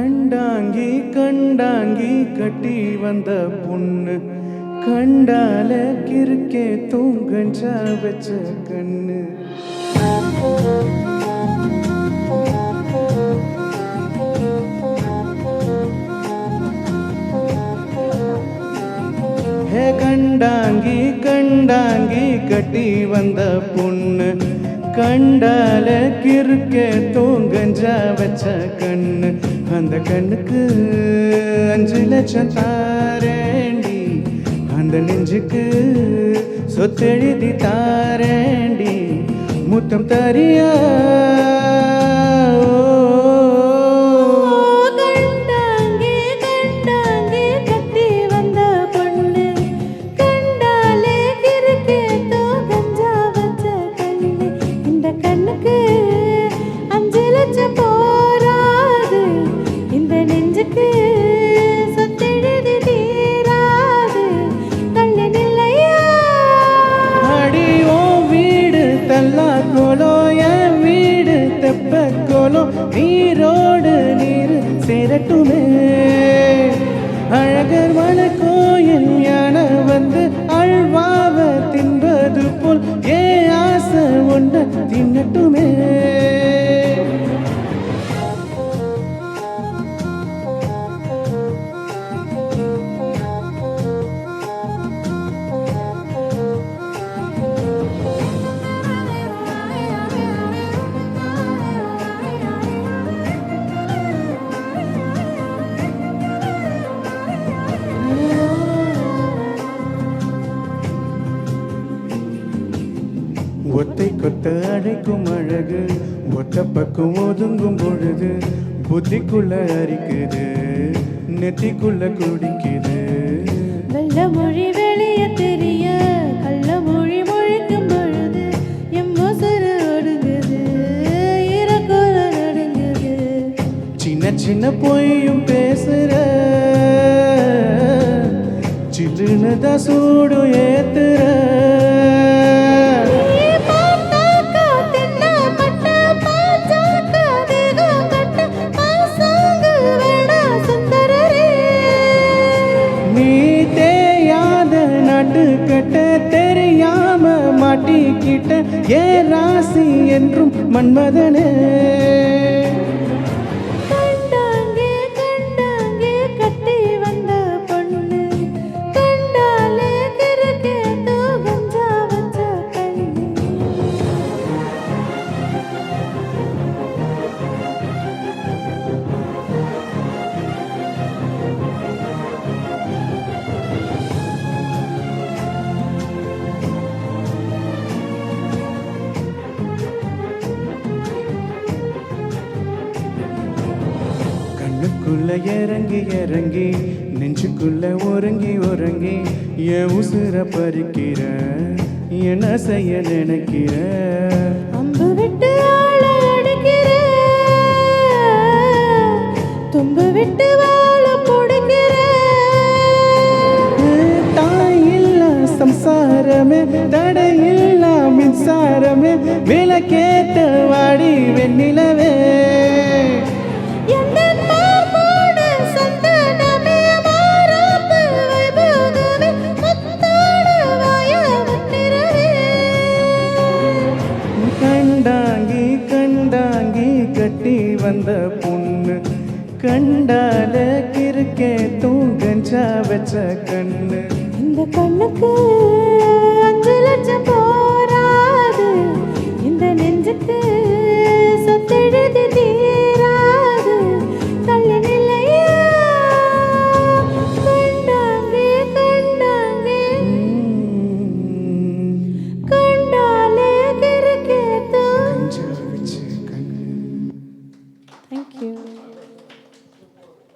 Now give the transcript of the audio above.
கண்டாங்கி கண்டாங்கி கட்டி வந்த பொண்ணு கண்டால கிறுக்கே தூங்கஞ்சா வச்ச கண்ணு. கண்டாங்கி கண்டாங்கி கட்டி வந்த பொண்ணு கண்டால கிறுக்கே தூங்கஞ்சா வச்ச கண்ணு. அந்த கண்ணுக்கு 5 லட்சம் தாரேண்டி, அந்த நெஞ்சுக்கு சொத்தெழுதி தாரேண்டி, முத்தம் தரியா? நீரோடு நீர் சேரட்டுமே, அழகர் மன கோயில் யானை வந்து அழ்வாவ தின்பது போல் ஏ ஆசை ஒன்று தின்னட்டுமே. ஒத்தை கொத்த அழைக்கும் அழகு ஒத்த பக்கம் ஒதுங்கும் பொழுது புத்திக்குள்ள அரிக்குது, நெத்திக்குள்ள குடிக்குது. நல்ல மொழி வெளிய தெரிய கள்ள மொழி மொழிக்கும் பொழுது எம் மொசரு ஒடுங்குது, இறக்குற நடுங்குது. சின்ன சின்ன பொய்யும் பேசுற, சில்லுன்னு தான் சூடு ஏத்துற. தெரியாம மாட்டிக்கிட்ட ஏ ராசி என்றும் மன்மதனே. கண்டாங்கே கண்டாங்கே கட்டி வந்த பொண்ணு கண்டாலே கிறுக்கே தூங்கஞ்சா வச்ச கண்ணு. கண்ணுக்குள்ள இறங்கி இறங்கி நெஞ்சுக்குள்ள ஒருங்கி ஒருங்கி என் உசுர பறிக்கிற, என்ன செய்ய நினைக்கிற? அம்பு விட்டு ஆள அடிக்கிற, தும்பு விட்டு வாழ பிடிக்கிற. தாயில்ல சம்சாரமே தடையில்ல மின்சாரமே விளக்கேத்த வாடி வெண்ணிலவே. கண்டாங்கி கண்டாங்கி கட்டி வந்த பொண்ணு கண்டால கிறுக்கே தூங்கஞ்சா வச்ச கண்ணு. இந்த கண்ணுக்கு 5 லட்சம் போராது, இந்த நெஞ்சுக்கு